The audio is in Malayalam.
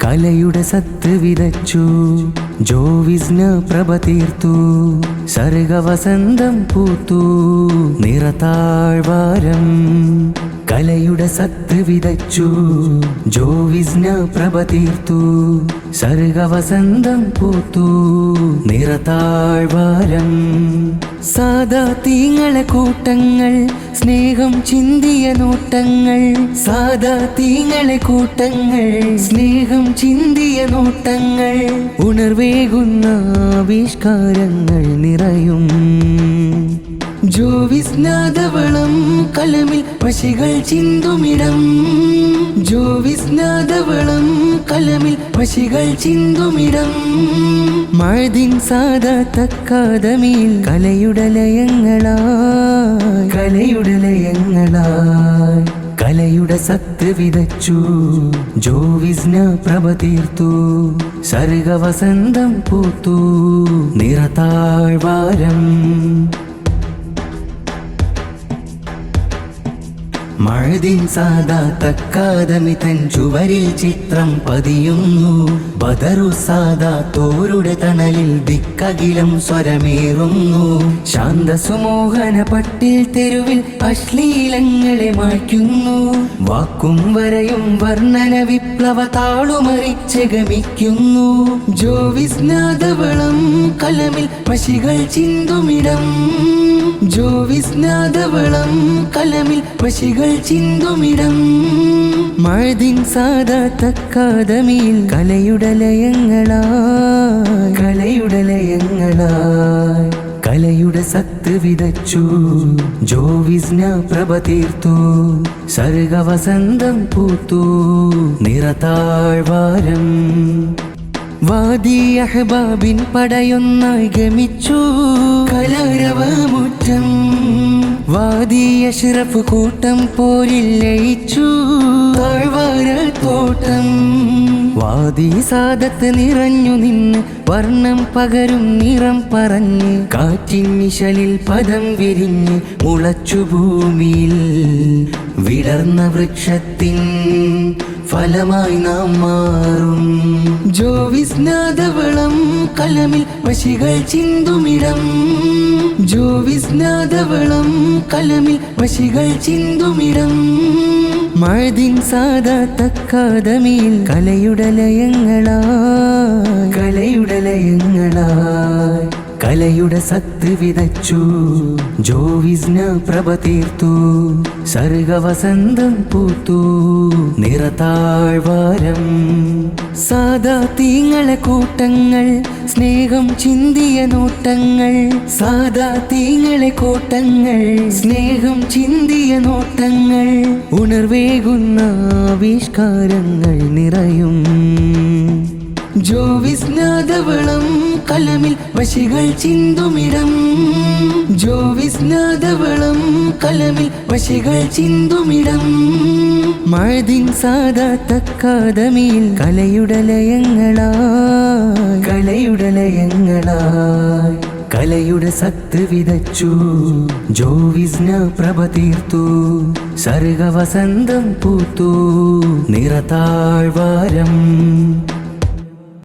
കലയുടെ സത്ത് വിതച്ചു, ജോവിസ്ന പ്രഭ തീർത്തു, സർഗവസന്തം പൂത്തു, നിറതാഴ്വാരം. കലയുടെ സത്ത് വിതച്ചു, ജോവിസ്ന പ്രഭ തീർത്തു, സർഗവസന്തം പൂത്തു, നിറതാഴ്വാരം. സാദാതീങ്ങളെ കൂട്ടങ്ങൾ, സ്നേഹം ചിന്തിയ നോട്ടങ്ങൾ. സാദാതീങ്ങളെ കൂട്ടങ്ങൾ, സ്നേഹം ചിന്തിയ നോട്ടങ്ങൾ. ഉണർവേകുന്ന ആവിഷ്കാരങ്ങൾ നിറയും. ജോവിസ്നാദവളം കലമിൽ വശികൾ ചിന്തുമിടം. ജോവിസ്നാദവളം കലമിൽ വശികൾ ചിന്തുമിടം. മഴദിൻ സാദാത്ത് അക്കാദമിയിൽ കലയുടെ ലയങ്ങളായി, കലയുടെ ലയങ്ങളായി. കലയുടെ സത്ത് വിതച്ചു, ജോവിസ്ന പ്രഭ തീർത്തു, സർഗവസന്തം പൂത്തു, നിറതാഴ്വാരം. മഴദിൻ സാദാത്ത് അക്കാദമി തൻ ചുവരിൽ ചിത്രം പതിയുന്നു. ബദറു സാദാത്തോരുടെ തണലിൽ ദിക്കകിലം സ്വരമേറുന്നു. ശാന്തസുമോഹന പട്ടിൽ തെരുവിൽ അശ്ലീലങ്ങളെ മായ്ക്കുന്നു. വാക്കും വരയും വർണ്ണന വിപ്ലവ താളുമറിച്ച് ഗമിക്കുന്നു. ജോവിസ്നാദവളം കലമിൽ വശികൾ ചിന്തുമിടം. ജോവിസ്നാദവളം കലമിൽ വശികൾ ചിന്തുമിടം. മഴദിൻ സാദാത്ത് അക്കാദമിയിൽ കലയുടെ ലയങ്ങളായി, കലയുടെ ലയങ്ങളായി. കലയുടെ സത്ത് വിതച്ചു, ജോവിസ്ന പ്രഭ തീർത്തു, സർഗവസന്തം പൂത്തു, നിറതാഴ്വാരം. വാദി അഹ്ബാബിൻ പടയൊന്നായി ഗമിച്ചു, കലരവമുറ്റം. വാദി അഷ്റഫ് കൂട്ടം പോരിൽ ലയിച്ചു, താഴ്വാരത്തോട്ടം. വാദി സാദത്ത് നിറഞ്ഞു നിന്ന് വർണ്ണം പകരും നിറം പറഞ്ഞ്. കാറ്റിൻ നിഴലിൽ പദം വിരിഞ്ഞ് മുളച്ചു ഭൂമിയിൽ. വിടർന്ന വൃക്ഷത്തിൻ ഫലമായി നാം മാറും. ജോവിസ്നാദവളം കലമിൽ വശികൾ ചിന്തുമിടം. ജോവിസ്നാദവളം കലമിൽ വശികൾ ചിന്തുമിടം. മഴദിൻ സാദാത്ത് അക്കാദമിയിൽ കലയുടെ ലയങ്ങളായി, കലയുടെ ലയങ്ങളായി. കലയുടെ സത്ത് വിതച്ചു, ജോവിസ്ന പ്രഭ തീർത്തു, സർഗവസന്തം പൂത്തു, നിറതാഴ്വാരം. സാദാതീങ്ങളെ കൂട്ടങ്ങൾ, സ്നേഹം ചിന്തിയ നോട്ടങ്ങൾ. സാദാതീങ്ങളെ കൂട്ടങ്ങൾ, സ്നേഹം ചിന്തിയ നോട്ടങ്ങൾ. ഉണർവേകുന്ന ആവിഷ്കാരങ്ങൾ നിറയും. ജോവിസ്നാദവളം കലമിൽ വശികൾ ചിന്തുമിടം. ജോവിസ്നാദവളം കലമിൽ വശികൾ ചിന്തുമിടം. മഴദിൻ സാദാത്ത് അക്കാദമിയിൽ കലയുടെ ലയങ്ങളായി, കലയുടെ ലയങ്ങളായി. കലയുടെ സത്ത് വിതച്ചു, ജോവിസ്ന പ്രഭ തീർത്തു, സർഗവസന്തം പൂത്തു, നിറതാഴ്വാരം.